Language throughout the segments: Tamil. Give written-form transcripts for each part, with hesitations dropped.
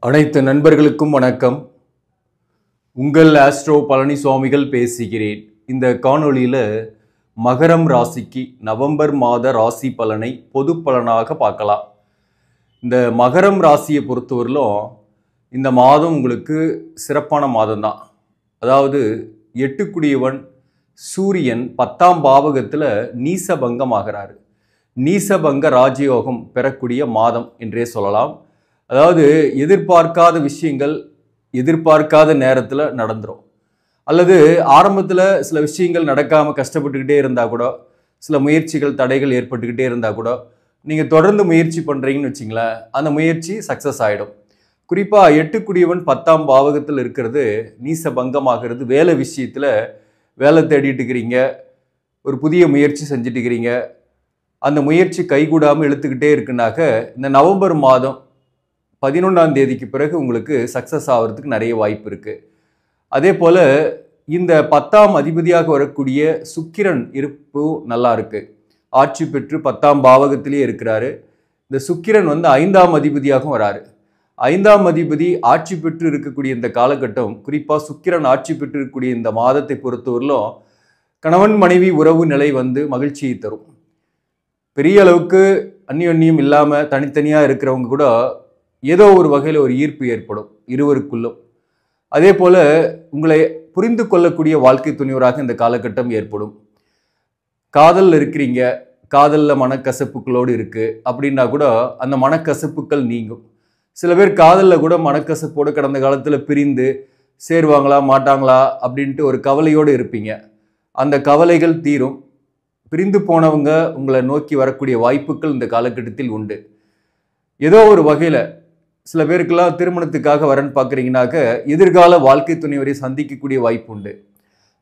அனைத்து நண்பர்களுக்கும் வணக்கம். உங்கள் ஆஸ்ட்ரோ பழனிசுவாமிகள் பேசுகிறேன். இந்த காணொளியில் மகரம் ராசிக்கு நவம்பர் மாத ராசி பலனை பொது பலனாக பார்க்கலாம். இந்த மகரம் ராசியை பொறுத்தவரையிலும் இந்த மாதம் உங்களுக்கு சிறப்பான மாதம்தான். அதாவது 8 சூரியன் 10ஆம் பாவகத்தில் நீசபங்கம் ஆகிறாரு. நீசபங்க ராஜயோகம் பெறக்கூடிய மாதம் என்றே சொல்லலாம். அதாவது எதிர்பார்க்காத விஷயங்கள் எதிர்பார்க்காத நேரத்தில் நடந்துடும். அல்லது ஆரம்பத்தில் சில விஷயங்கள் நடக்காமல் கஷ்டப்பட்டுக்கிட்டே இருந்தால் கூட, சில முயற்சிகள் தடைகள் ஏற்பட்டுக்கிட்டே இருந்தால் கூட, நீங்கள் தொடர்ந்து முயற்சி பண்ணுறீங்கன்னு வச்சிங்களேன், அந்த முயற்சி சக்ஸஸ் ஆகிடும். குறிப்பாக 8 10ஆம் பாவகத்தில் இருக்கிறது நீசபங்கமாகிறது. வேலை விஷயத்தில் வேலை தேடிட்டு இருக்கிறீங்க, ஒரு புதிய முயற்சி செஞ்சுட்டு இருக்கிறீங்க, அந்த முயற்சி கைகூடாமல் இழுத்துக்கிட்டே இருக்குனாக்க இந்த நவம்பர் மாதம் 11ஆம் தேதிக்கு பிறகு உங்களுக்கு சக்ஸஸ் ஆகிறதுக்கு நிறைய வாய்ப்பு இருக்குது. அதே போல் இந்த 10ஆம் அதிபதியாக வரக்கூடிய சுக்கிரன் இருப்பு நல்லா இருக்குது. ஆட்சி பெற்று 10ஆம் பாவகத்திலே இருக்கிறாரு. இந்த சுக்கிரன் 5ஆம் அதிபதியாகவும் வராரு. 5ஆம் அதிபதி ஆட்சி பெற்று இருக்கக்கூடிய இந்த காலகட்டம், குறிப்பாக சுக்கிரன் ஆட்சி பெற்று இருக்கக்கூடிய இந்த மாதத்தை பொறுத்தவரையிலும் கணவன் மனைவி உறவு நிலை மகிழ்ச்சியை தரும். பெரிய அளவுக்கு அந்யோன்யம் இல்லாமல் தனித்தனியாக இருக்கிறவங்க கூட ஏதோ ஒரு வகையில் ஒரு ஈர்ப்பு ஏற்படும் இருவருக்குள்ளும். அதே போல் உங்களை புரிந்து கொள்ளக்கூடிய வாழ்க்கை துணிவராக இந்த காலகட்டம் ஏற்படும். காதலில் இருக்கிறீங்க, காதலில் மனக்கசப்புகளோடு இருக்குது அப்படின்னா கூட அந்த மனக்கசப்புகள் நீங்கும். சில பேர் காதலில் கூட மனக்கசப்போடு கடந்த காலத்தில் பிரிந்து சேருவாங்களா மாட்டாங்களா அப்படின்ட்டு ஒரு கவலையோடு இருப்பீங்க. அந்த கவலைகள் தீரும். பிரிந்து போனவங்க உங்களை நோக்கி வரக்கூடிய வாய்ப்புகள் இந்த காலகட்டத்தில் உண்டு. ஏதோ ஒரு வகையில் சில பேருக்கெல்லாம் திருமணத்துக்காக வரன் பார்க்குறீங்கனாக்க எதிர்கால வாழ்க்கை துணைவரை சந்திக்கக்கூடிய வாய்ப்பு உண்டு.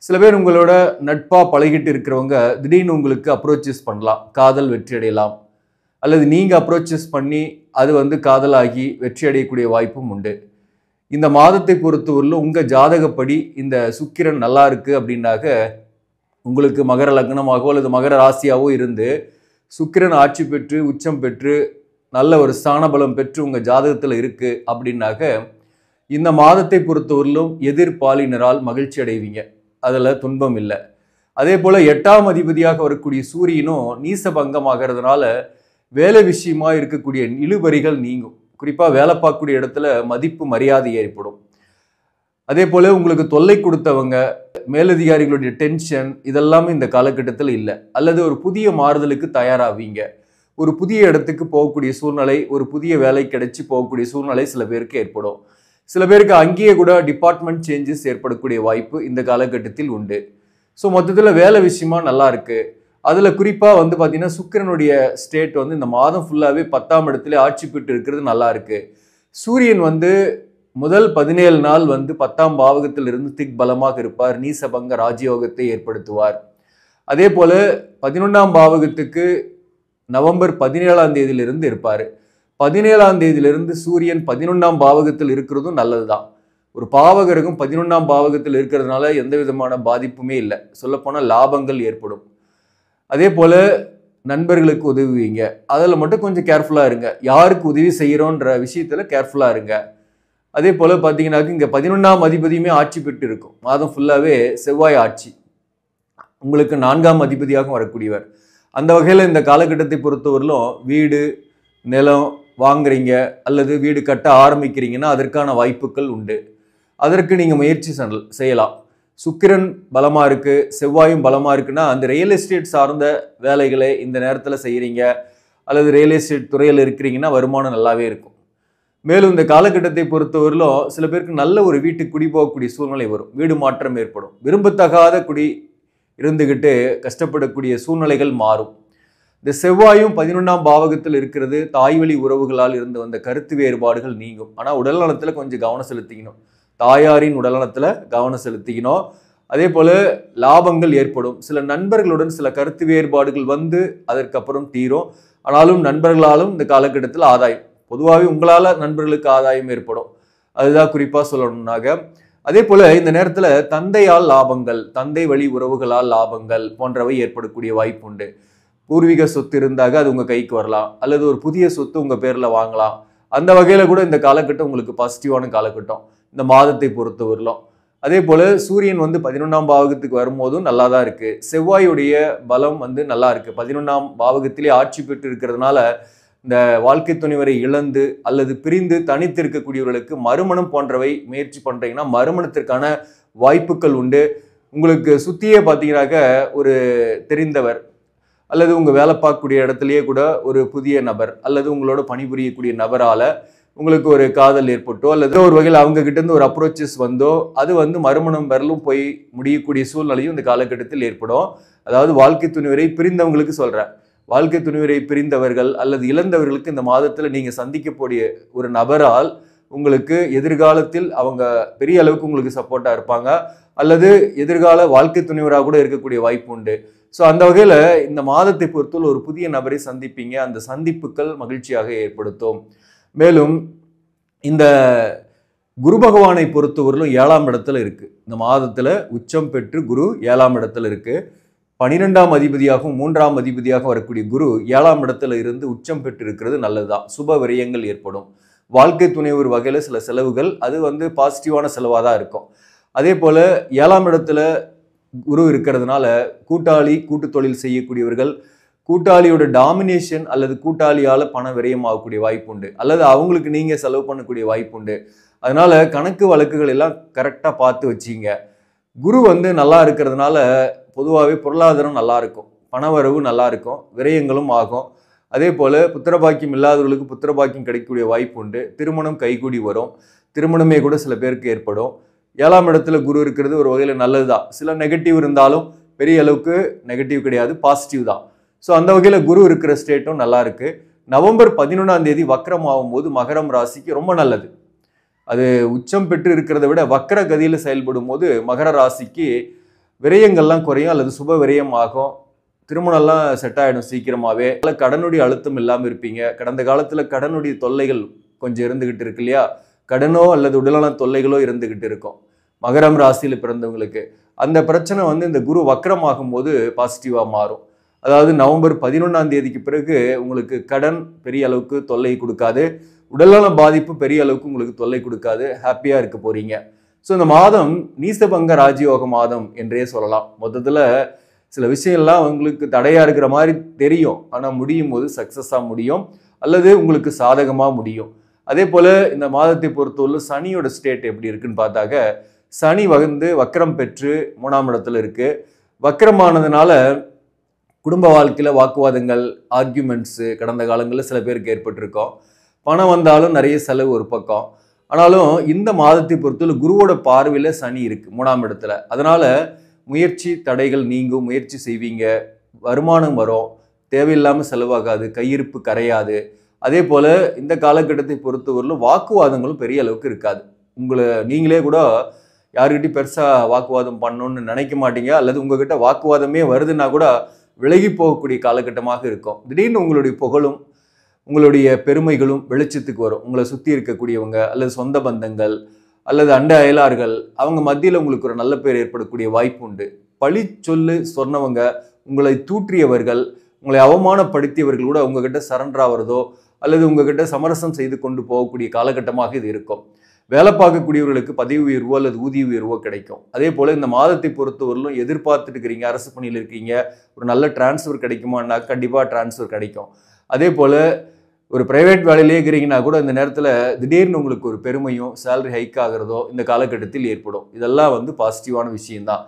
சில பேர் உங்களோட நட்பாக பழகிட்டு இருக்கிறவங்க திடீர்னு உங்களுக்கு அப்ரோச்சஸ் பண்ணலாம், காதல் வெற்றி அடையலாம். அல்லது நீங்கள் அப்ரோச்சஸ் பண்ணி அது காதலாகி வெற்றி அடையக்கூடிய வாய்ப்பும் உண்டு. இந்த மாதத்தை பொறுத்தவரையிலும் உங்கள் ஜாதகப்படி இந்த சுக்கிரன் நல்லா இருக்குது அப்படின்னாக்க உங்களுக்கு மகர லக்னமாகவோ அல்லது மகர ராசியாகவோ இருந்து சுக்கிரன் ஆட்சி பெற்று உச்சம் பெற்று நல்ல ஒரு ஸ்தானபலம் பெற்று உங்கள் ஜாதகத்தில் இருக்குது அப்படின்னாக்க இந்த மாதத்தை பொறுத்தவரையிலும் எதிர்பாலினரால் மகிழ்ச்சி அடைவீங்க. அதில் துன்பம் இல்லை. அதே போல் 8ஆம் அதிபதியாக வரக்கூடிய சூரியனும் நீசபங்கம் ஆகிறதுனால வேலை விஷயமாக இருக்கக்கூடிய இழுபறிகள் நீங்கும். குறிப்பாக வேலை பார்க்கக்கூடிய இடத்துல மதிப்பு மரியாதை ஏற்படும். அதே போல் உங்களுக்கு தொல்லை கொடுத்தவங்க, மேலதிகாரிகளுடைய டென்ஷன் இதெல்லாமே இந்த காலகட்டத்தில் இல்லை. அல்லது ஒரு புதிய மாறுதலுக்கு தயாராவீங்க. ஒரு புதிய இடத்துக்கு போகக்கூடிய சூழ்நிலை, ஒரு புதிய வேலை கிடைச்சி போகக்கூடிய சூழ்நிலை சில பேருக்கு ஏற்படும். சில பேருக்கு அங்கேயே கூட டிபார்ட்மெண்ட் சேஞ்சஸ் ஏற்படக்கூடிய வாய்ப்பு இந்த காலகட்டத்தில் உண்டு. ஸோ மொத்தத்தில் வேலை விஷயமா நல்லா இருக்குது. அதில் குறிப்பாக பார்த்தீங்கன்னா சுக்கிரனுடைய ஸ்டேட் இந்த மாதம் ஃபுல்லாகவே 10ஆம் இடத்துல ஆட்சி பெற்று இருக்கிறது நல்லா இருக்குது. சூரியன் முதல் 17 நாள் 10ஆம் பாவகத்தில் இருந்து திக் பலமாக இருப்பார். நீசபங்க ராஜயோகத்தை ஏற்படுத்துவார். அதே போல் 11ஆம் பாவகத்துக்கு நவம்பர் 17ஆம் தேதியிலிருந்து இருப்பார். 17ஆம் தேதியிலிருந்து சூரியன் 11ஆம் பாவகத்தில் இருக்கிறதும் நல்லது தான். ஒரு பாவகிரகம் 11ஆம் பாவகத்தில் இருக்கிறதுனால எந்த விதமான பாதிப்புமே இல்லை. சொல்லப்போனால் லாபங்கள் ஏற்படும். அதே போல் நண்பர்களுக்கு உதவுவீங்க. அதில் மட்டும் கொஞ்சம் கேர்ஃபுல்லாக இருங்க. யாருக்கு உதவி செய்கிறோன்ற விஷயத்தில் கேர்ஃபுல்லாக இருங்க. அதே போல் பார்த்தீங்கன்னாக்க இங்கே 11ஆம் அதிபதியுமே ஆட்சி பெற்று இருக்கும். மாதம் ஃபுல்லாகவே செவ்வாய் ஆட்சி, உங்களுக்கு 4ஆம் அதிபதியாக வரக்கூடியவர். அந்த வகையில் இந்த காலகட்டத்தை பொறுத்தவரையிலும் வீடு நிலம் வாங்குறீங்க அல்லது வீடு கட்ட ஆரம்பிக்கிறீங்கன்னா அதற்கான வாய்ப்புகள் உண்டு. அதற்கு நீங்கள் முயற்சி செய்யலாம். சுக்கிரன் பலமாக இருக்குது, செவ்வாயும் பலமாக இருக்குன்னா அந்த ரியல் எஸ்டேட் சார்ந்த வேலைகளை இந்த நேரத்தில் செய்கிறீங்க அல்லது ரியல் எஸ்டேட் துறையில் இருக்கிறீங்கன்னா வருமானம் நல்லாவே இருக்கும். மேலும் இந்த காலகட்டத்தை பொறுத்தவரையிலும் சில பேருக்கு நல்ல ஒரு வீட்டுக்கு குடி போகக்கூடிய சூழ்நிலை வரும். வீடு மாற்றம் ஏற்படும். விரும்பத்தகாத குடி இருந்துக்கிட்டு கஷ்டப்படக்கூடிய சூழ்நிலைகள் மாறும். இந்த செவ்வாயும் 11ஆம் பாவகத்தில் இருக்கிறது. தாய்வழி உறவுகளால் இருந்து வந்த கருத்து வேறுபாடுகள் நீங்கும். ஆனால் உடல்நலத்தில் கொஞ்சம் கவனம் செலுத்திக்கணும். தாயாரின் உடல்நலத்தில் கவனம் செலுத்திக்கணும். அதே போல் லாபங்கள் ஏற்படும். சில நண்பர்களுடன் சில கருத்து வேறுபாடுகள் அதற்கப்புறம் தீரும். ஆனாலும் நண்பர்களாலும் இந்த காலகட்டத்தில் ஆதாயம், பொதுவாகவே உங்களால் நண்பர்களுக்கு ஆதாயம் ஏற்படும். அதுதான் குறிப்பாக சொல்லணும்னாக. அதே போல் இந்த நேரத்தில் தந்தையால் லாபங்கள், தந்தை வழி உறவுகளால் லாபங்கள் போன்றவை ஏற்படக்கூடிய வாய்ப்பு உண்டு. பூர்வீக சொத்து இருந்தாக அது உங்கள் கைக்கு வரலாம். அல்லது ஒரு புதிய சொத்து உங்கள் பேரில் வாங்கலாம். அந்த வகையில கூட இந்த காலகட்டம் உங்களுக்கு பாசிட்டிவான காலகட்டம் இந்த மாதத்தை பொறுத்தவரையிலும். அதே போல சூரியன் வந்து 11ஆம் பாவகத்துக்கு வரும்போதும் நல்லா தான் இருக்கு. செவ்வாயுடைய பலம் வந்து நல்லா இருக்கு. 11ஆம் பாவகத்திலே ஆட்சி பெற்று இருக்கிறதுனால இந்த வாழ்க்கை துணைவரை இழந்து அல்லது பிரிந்து தனித்து இருக்கக்கூடியவர்களுக்கு மறுமணம் போன்றவை முயற்சி பண்றீங்கன்னா மறுமணத்திற்கான வாய்ப்புகள் உண்டு. உங்களுக்கு சுத்தியே பார்த்தீங்கன்னாக்க ஒரு தெரிந்தவர் அல்லது உங்க வேலை பார்க்கக்கூடிய இடத்துலயே கூட ஒரு புதிய நபர் அல்லது உங்களோட பணிபுரியக்கூடிய நபரால உங்களுக்கு ஒரு காதல் ஏற்பட்டோ அல்லது ஒரு வகையில் அவங்க கிட்ட இருந்து ஒரு அப்ரோச்சஸ் வந்தோ அது வந்து மறுமணம் வரலும் போய் முடியக்கூடிய சூழ்நிலையும் இந்த காலகட்டத்தில் ஏற்படும். அதாவது வாழ்க்கை துணைவரை பிரிந்தவங்களுக்கு சொல்றேன். வாழ்க்கை துணைவரை பிரிந்தவர்கள் அல்லது இழந்தவர்களுக்கு இந்த மாதத்துல நீங்க சந்திக்கக்கூடிய ஒரு நபரால் உங்களுக்கு எதிர்காலத்தில் அவங்க பெரிய அளவுக்கு உங்களுக்கு சப்போர்ட்டா இருப்பாங்க அல்லது எதிர்கால வாழ்க்கை துணைவராக கூட இருக்கக்கூடிய வாய்ப்பு உண்டு. ஸோ அந்த வகையில இந்த மாதத்தை பொறுத்தவரை ஒரு புதிய நபரை சந்திப்பீங்க. அந்த சந்திப்புகள் மகிழ்ச்சியாக ஏற்படுத்தும். மேலும் இந்த குரு பகவானை பொறுத்தவரையிலும் 7ஆம் இடத்துல இருக்கு. இந்த மாதத்துல உச்சம் பெற்று குரு 7ஆம் இடத்துல இருக்கு. 12ஆம் அதிபதியாகவும் 3ஆம் அதிபதியாக வரக்கூடிய குரு 7ஆம் இடத்துல இருந்து உச்சம் பெற்று இருக்கிறது நல்லதுதான். சுப விரயங்கள் ஏற்படும். வாழ்க்கை துணை ஒரு வகையில சில செலவுகள் அது வந்து பாசிட்டிவான செலவாக தான் இருக்கும். அதே போல 7ஆம் இடத்துல குரு இருக்கிறதுனால கூட்டாளி கூட்டு தொழில் செய்யக்கூடியவர்கள் கூட்டாளியோட டாமினேஷன் அல்லது கூட்டாளியால பண விரயம் ஆகக்கூடிய வாய்ப்பு உண்டு அல்லது அவங்களுக்கு நீங்க செலவு பண்ணக்கூடிய வாய்ப்பு உண்டு. அதனால கணக்கு வழக்குகள் எல்லாம் கரெக்டா பார்த்து வச்சிங்க. குரு வந்து நல்லா இருக்கிறதுனால பொதுவாகவே பொருளாதாரம் நல்லா இருக்கும், பணவரவு நல்லா இருக்கும், விரயங்களும் ஆகும். அதே போல புத்திரபாக்கியம் இல்லாதவர்களுக்கு புத்திரபாக்கியம் கிடைக்கக்கூடிய வாய்ப்பு உண்டு. திருமணம் கைகூடி வரும். திருமணமே கூட சில பேருக்கு ஏற்படும். 7ஆம் இடத்துல குரு இருக்கிறது ஒரு வகையில நல்லதுதான். சில நெகட்டிவ் இருந்தாலும் பெரிய அளவுக்கு நெகட்டிவ் கிடையாது, பாசிட்டிவ் தான். ஸோ அந்த வகையில குரு இருக்கிற ஸ்டேட்டும் நல்லா இருக்கு. நவம்பர் 11ஆம் தேதி வக்ரம் ஆகும்போது மகரம் ராசிக்கு ரொம்ப நல்லது. அது உச்சம் பெற்று இருக்கிறத விட வக்ர கதியில செயல்படும் போது மகர ராசிக்கு விரயங்கள்லாம் குறையும் அல்லது சுப விரயம் ஆகும். திருமணம்லாம் செட் ஆகிடும் சீக்கிரமாவே. கடனுடைய அழுத்தம் இல்லாமல் இருப்பீங்க. கடந்த காலத்துல கடனுடைய தொல்லைகள் கொஞ்சம் இருந்துகிட்டு இருக்கு இல்லையா, கடனோ அல்லது உடலான தொல்லைகளோ இருந்துகிட்டு இருக்கும் மகரம் ராசியில பிறந்தவங்களுக்கு. அந்த பிரச்சனை வந்து இந்த குரு வக்ரம் ஆகும்போது பாசிட்டிவா மாறும். அதாவது நவம்பர் 11ஆம் தேதிக்கு பிறகு உங்களுக்கு கடன் பெரிய அளவுக்கு தொல்லை கொடுக்காது, உடலான பாதிப்பு பெரிய அளவுக்கு உங்களுக்கு தொல்லை கொடுக்காது, ஹாப்பியா இருக்க போறீங்க. ஸோ இந்த மாதம் நீசபங்க ராஜயோக மாதம் என்றே சொல்லலாம். மொத்தத்துல சில விஷயம்லாம் உங்களுக்கு தடையா இருக்கிற மாதிரி தெரியும், ஆனா முடியும் போது சக்சஸா முடியும் அல்லது உங்களுக்கு சாதகமா முடியும். அதே போல இந்த மாதத்தை பொறுத்தவரை சனியோட ஸ்டேட் எப்படி இருக்குன்னு பார்த்தாக்க சனி வந்து வக்ரம் பெற்று 3ஆம் இடத்துல இருக்கு. வக்ரமானதுனால குடும்ப வாழ்க்கையில வாக்குவாதங்கள், ஆர்கியூமெண்ட்ஸு கடந்த காலங்களில் சில பேருக்கு ஏற்பட்டிருக்கும். பணம் வந்தாலும் நிறைய செலவு ஒரு பக்கம். ஆனாலும் இந்த மாதத்தை பொறுத்தவரை குருவோட பார்வையில சனி இருக்கு 3ஆம் இடத்துல. அதனால முயற்சி தடைகள் நீங்கும், முயற்சி செய்வீங்க, வருமானம் வரும், தேவையில்லாமல் செலவாகாது, கையிருப்பு கரையாது. அதே போல இந்த காலகட்டத்தை பொறுத்தவரையிலும் வாக்குவாதங்களும் பெரிய அளவுக்கு இருக்காது. உங்களை நீங்களே கூட யாருக்கிட்டையும் பெருசா வாக்குவாதம் பண்ணணும்னு நினைக்க மாட்டீங்க அல்லது உங்ககிட்ட வாக்குவாதமே வருதுன்னா கூட விலகி போகக்கூடிய காலகட்டமாக இருக்கும். திடீர்னு உங்களுடைய புகழும் உங்களுடைய பெருமைகளும் வெளிச்சத்துக்கு வரும். உங்களை சுற்றி இருக்கக்கூடியவங்க அல்லது சொந்த பந்தங்கள் அல்லது அண்டை அயலார்கள் அவங்க மத்தியில் உங்களுக்கு ஒரு நல்ல பேர் ஏற்படக்கூடிய வாய்ப்பு உண்டு. பழி சொல்லு சொன்னவங்க, உங்களை தூற்றியவர்கள், உங்களை அவமானப்படுத்தியவர்கள் கூட உங்ககிட்ட சரண்டர் ஆகிறதோ அல்லது உங்ககிட்ட சமரசம் செய்து கொண்டு போகக்கூடிய காலகட்டமாக இது இருக்கும். வேலை பார்க்கக்கூடியவர்களுக்கு பதவி உயர்வோ அல்லது ஊதிய உயர்வோ கிடைக்கும். அதே போல இந்த மாதத்தை பொறுத்தவரையிலும் எதிர்பார்த்துட்டு இருக்கிறீங்க, அரசு பணியில் இருக்கீங்க, ஒரு நல்ல டிரான்ஸ்ஃபர் கிடைக்குமான்னா கண்டிப்பாக டிரான்ஸ்ஃபர் கிடைக்கும். அதே போல ஒரு பிரைவேட் வேலையிலே இருக்கிறீங்கன்னா கூட இந்த நேரத்தில் திடீர்னு உங்களுக்கு ஒரு பெருமையும் சேலரி ஹைக் ஆகிறதோ இந்த காலகட்டத்தில் ஏற்படும். இதெல்லாம் வந்து பாசிட்டிவான விஷயம்தான்.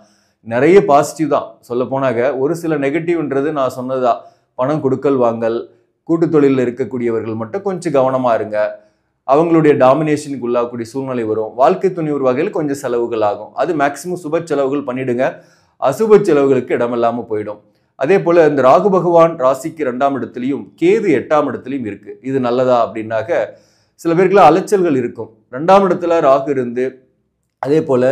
நிறைய பாசிட்டிவ் தான் சொல்ல போனாங்க. ஒரு சில நெகட்டிவ்ன்றது நான் சொன்னதுதான். பணம் கொடுக்கல் வாங்கல், கூட்டு தொழிலில் இருக்கக்கூடியவர்கள் மட்டும் கொஞ்சம் கவனமாக இருங்க. அவங்களுடைய டாமினேஷனுக்கு உள்ளாகக்கூடிய சூழ்நிலை வரும். வாழ்க்கை துணை ஒரு வகையில் கொஞ்சம் செலவுகள் ஆகும். அது மேக்சிமம் சுப செலவுகள் பண்ணிடுங்க, அசுப செலவுகளுக்கு இடமில்லாமல் போயிடும். அதே போல இந்த ராகு பகவான் ராசிக்கு 2ஆம் இடத்துலையும் கேது 8ஆம் இடத்துலையும் இருக்கு. இது நல்லதா அப்படின்னாக்க சில பேருக்குலாம் அலைச்சல்கள் இருக்கும். 2ஆம் இடத்துல ராகு இருந்து அதே போல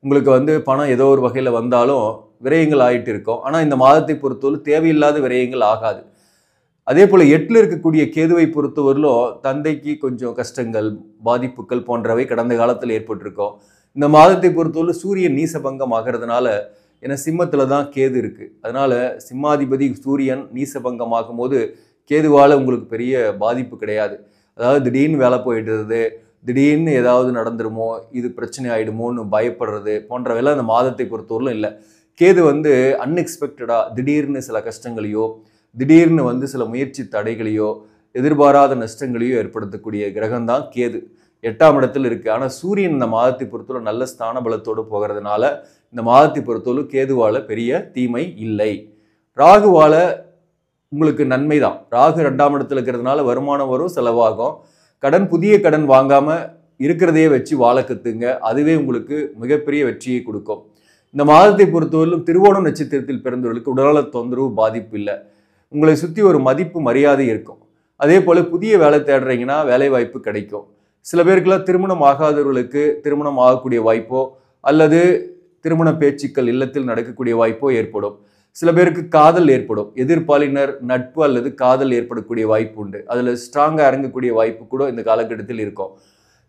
உங்களுக்கு வந்து பணம் ஏதோ ஒரு வகையில் வந்தாலும் விரயங்கள் ஆகிட்டு இருக்கும். ஆனால் இந்த மாதத்தை பொறுத்தவரை தேவையில்லாத விரயங்கள் ஆகாது. அதே போல 8ல் இருக்கக்கூடிய கேதுவை பொறுத்தவரையிலும் தந்தைக்கு கொஞ்சம் கஷ்டங்கள், பாதிப்புகள் போன்றவை கடந்த காலத்தில் ஏற்பட்டிருக்கும். இந்த மாதத்தை பொறுத்தவரை சூரியன் நீசபங்கம் ஆகிறதுனால, ஏன்னா சிம்மத்துல தான் கேது இருக்கு, அதனால சிம்மாதிபதி சூரியன் நீசபங்கம் ஆகும்போது கேதுவால உங்களுக்கு பெரிய பாதிப்பு கிடையாது. அதாவது திடீர்னு வேலை போயிடுறது, திடீர்னு ஏதாவது நடந்துருமோ, இது பிரச்சனை ஆயிடுமோன்னு பயப்படுறது போன்றவையெல்லாம் இந்த மாதத்தை பொறுத்தவரையிலும் இல்லை. கேது வந்து அன்எக்ஸ்பெக்டடாக திடீர்னு சில கஷ்டங்களையோ, திடீர்னு சில முயற்சி தடைகளையோ, எதிர்பாராத நஷ்டங்களையோ ஏற்படுத்தக்கூடிய கிரகம் தான் கேது. 8ஆம் இடத்துல இருக்குது. ஆனால் சூரியன் இந்த மாதத்தை பொறுத்தவரை நல்ல ஸ்தான பலத்தோடு போகிறதுனால இந்த மாதத்தை பொறுத்தவரை கேதுவால் பெரிய தீமை இல்லை. ராகுவால உங்களுக்கு நன்மை தான். ராகு 2ஆம் இடத்துல இருக்கிறதுனால வருமானம் வரும், செலவாகும். புதிய கடன் வாங்காமல் இருக்கிறதையே வச்சு வாழ கற்றுங்க. அதுவே உங்களுக்கு மிகப்பெரிய வெற்றியை கொடுக்கும். இந்த மாதத்தை பொறுத்தவரையிலும் திருவோணம் நட்சத்திரத்தில் பிறந்தவர்களுக்கு உடல்நல தொந்தரவு பாதிப்பு இல்லை. உங்களை சுற்றி ஒரு மதிப்பு மரியாதை இருக்கும். அதே போல் புதிய வேலை தேடுறீங்கன்னா வேலை வாய்ப்பு கிடைக்கும். சில பேருக்குலாம் திருமணம் ஆகாதவர்களுக்கு திருமணம் ஆகக்கூடிய வாய்ப்போ அல்லது திருமண பேச்சுக்கள் இல்லத்தில் நடக்கக்கூடிய வாய்ப்போ ஏற்படும். சில பேருக்கு காதல் ஏற்படும். எதிர்பாலினர் நட்பு அல்லது காதல் ஏற்படக்கூடிய வாய்ப்பு உண்டு. அதில் ஸ்ட்ராங்காக இறங்கக்கூடிய வாய்ப்பு கூட இந்த காலகட்டத்தில் இருக்கும்.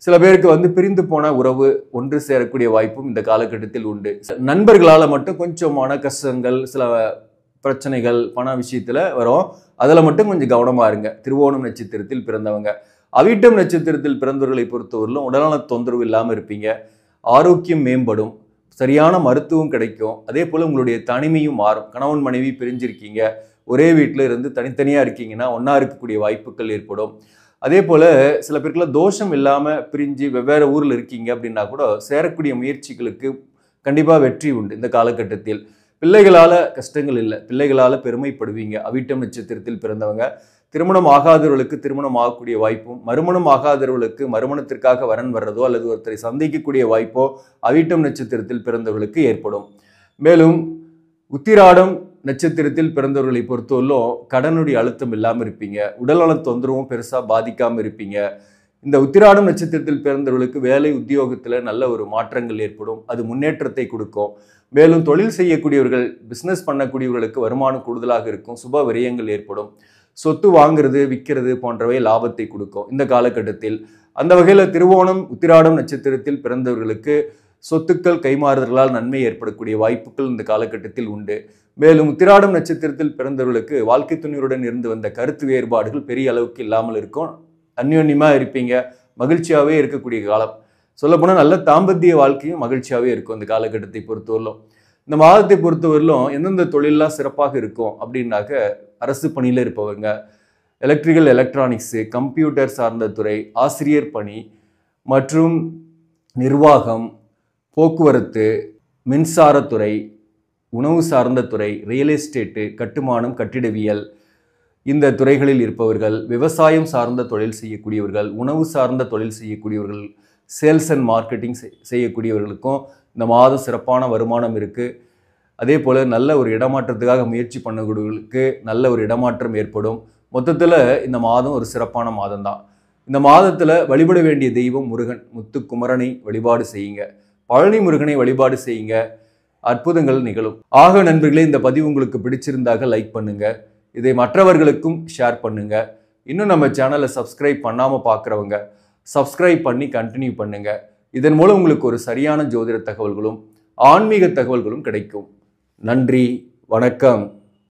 சில பேருக்கு பிரிந்து போன உறவு ஒன்று சேரக்கூடிய வாய்ப்பும் இந்த காலகட்டத்தில் உண்டு. நண்பர்களால் மட்டும் கொஞ்சம் மன கஷ்டங்கள், சில பிரச்சனைகள் பண விஷயத்தில் வரும். அதில் மட்டும் கொஞ்சம் கவனமாக இருங்க. திருவோணம் நட்சத்திரத்தில் பிறந்தவங்க. அவிட்டம் நட்சத்திரத்தில் பிறந்தவர்களை பொறுத்தவரையிலும் உடல்நல தொந்தரவு இல்லாமல் இருப்பீங்க. ஆரோக்கியம் மேம்படும். சரியான மருத்துவம் கிடைக்கும். அதே போல் உங்களுடைய தனிமையும் மாறும். கணவன் மனைவி பிரிஞ்சிருக்கீங்க, ஒரே வீட்டில் இருந்து தனித்தனியாக இருக்கீங்கன்னா ஒன்றா இருக்கக்கூடிய வாய்ப்புகள் ஏற்படும். அதே போல் சில பேருக்குலாம் தோஷம் இல்லாமல் பிரிஞ்சு வெவ்வேறு ஊரில் இருக்கீங்க அப்படின்னா கூட சேரக்கூடிய முயற்சிகளுக்கு கண்டிப்பாக வெற்றி உண்டு. இந்த காலகட்டத்தில் பிள்ளைகளால் கஷ்டங்கள் இல்லை, பிள்ளைகளால் பெருமைப்படுவீங்க. அவிட்டம் நட்சத்திரத்தில் பிறந்தவங்க. திருமணம் ஆகாதவர்களுக்கு திருமணம் ஆகக்கூடிய வாய்ப்பும், மறுமணம் ஆகாதவர்களுக்கு மறுமணத்திற்காக வரன் வர்றதோ அல்லது ஒருத்தரை சந்திக்கக்கூடிய வாய்ப்போ அவிட்டம் நட்சத்திரத்தில் பிறந்தவர்களுக்கு ஏற்படும். மேலும் உத்திராடம் நட்சத்திரத்தில் பிறந்தவர்களை பொறுத்தவரையிலும் கடனுடைய அழுத்தம் இல்லாமல் இருப்பீங்க. உடல்நல தொந்தரவும் பெருசாக பாதிக்காமல் இருப்பீங்க. இந்த உத்திராடம் நட்சத்திரத்தில் பிறந்தவர்களுக்கு வேலை உத்தியோகத்தில் நல்ல ஒரு மாற்றங்கள் ஏற்படும். அது முன்னேற்றத்தை கொடுக்கும். மேலும் தொழில் செய்யக்கூடியவர்கள், பிஸ்னஸ் பண்ணக்கூடியவர்களுக்கு வருமானம் கூடுதலாக இருக்கும். சுப விரயங்கள் ஏற்படும். சொத்து வாங்குறது விற்கிறது போன்றவை லாபத்தை கொடுக்கும் இந்த காலகட்டத்தில். அந்த வகையில் திருவோணம் உத்திராடம் நட்சத்திரத்தில் பிறந்தவர்களுக்கு சொத்துக்கள் கைமாறுதல்களால் நன்மை ஏற்படக்கூடிய வாய்ப்புகள் இந்த காலகட்டத்தில் உண்டு. மேலும் உத்திராடம் நட்சத்திரத்தில் பிறந்தவர்களுக்கு வாழ்க்கை துணையுடன் இருந்து வந்த கருத்து வேறுபாடுகள் பெரிய அளவுக்கு இல்லாமல் இருக்கும். அந்யோன்யமாக இருப்பீங்க. மகிழ்ச்சியாகவே இருக்கக்கூடிய காலம். சொல்லப்போனால் நல்ல தாம்பத்திய வாழ்க்கையும் மகிழ்ச்சியாகவே இருக்கும் இந்த காலகட்டத்தை பொறுத்தவரையிலும். இந்த மாதத்தை பொறுத்தவரையிலும் எந்தெந்த தொழிலெலாம் சிறப்பாக இருக்கும் அப்படின்னாக்க, அரசு பணியில் இருப்பவங்க, எலக்ட்ரிக்கல் எலக்ட்ரானிக்ஸு, கம்ப்யூட்டர் சார்ந்த துறை, ஆசிரியர் பணி மற்றும் நிர்வாகம், போக்குவரத்து, மின்சாரத்துறை, உணவு சார்ந்த துறை, ரியல் எஸ்டேட்டு, கட்டுமானம், கட்டிடவியல், இந்த துறைகளில் இருப்பவர்கள், விவசாயம் சார்ந்த தொழில் செய்யக்கூடியவர்கள், உணவு சார்ந்த தொழில் செய்யக்கூடியவர்கள், சேல்ஸ் அண்ட் மார்க்கெட்டிங் செய்யக்கூடியவர்களுக்கும் இந்த மாதம் சிறப்பான வருமானம் இருக்குது. அதே போல் நல்ல ஒரு இடமாற்றத்துக்காக முயற்சி பண்ணக்கூடியவர்களுக்கு நல்ல ஒரு இடமாற்றம் ஏற்படும். மொத்தத்தில் இந்த மாதம் ஒரு சிறப்பான மாதம் தான். இந்த மாதத்தில் வழிபட வேண்டிய தெய்வம் முருகன். முத்துக்குமரனை வழிபாடு செய்யுங்க. பழனி முருகனை வழிபாடு செய்யுங்க. அற்புதங்கள் நிகழும். ஆக நண்பர்களே, இந்த பதிவு உங்களுக்கு பிடிச்சிருந்தாக லைக் பண்ணுங்க. இதை மற்றவர்களுக்கும் ஷேர் பண்ணுங்க. இன்னும் நம்ம சேனலை சப்ஸ்கிரைப் பண்ணாமல் பார்க்குறவங்க சப்ஸ்கிரைப் பண்ணி கண்டினியூ பண்ணுங்க. இதன் மூலம் உங்களுக்கு ஒரு சரியான ஜோதிட தகவல்களும் ஆன்மீக தகவல்களும் கிடைக்கும். நன்றி, வணக்கம்.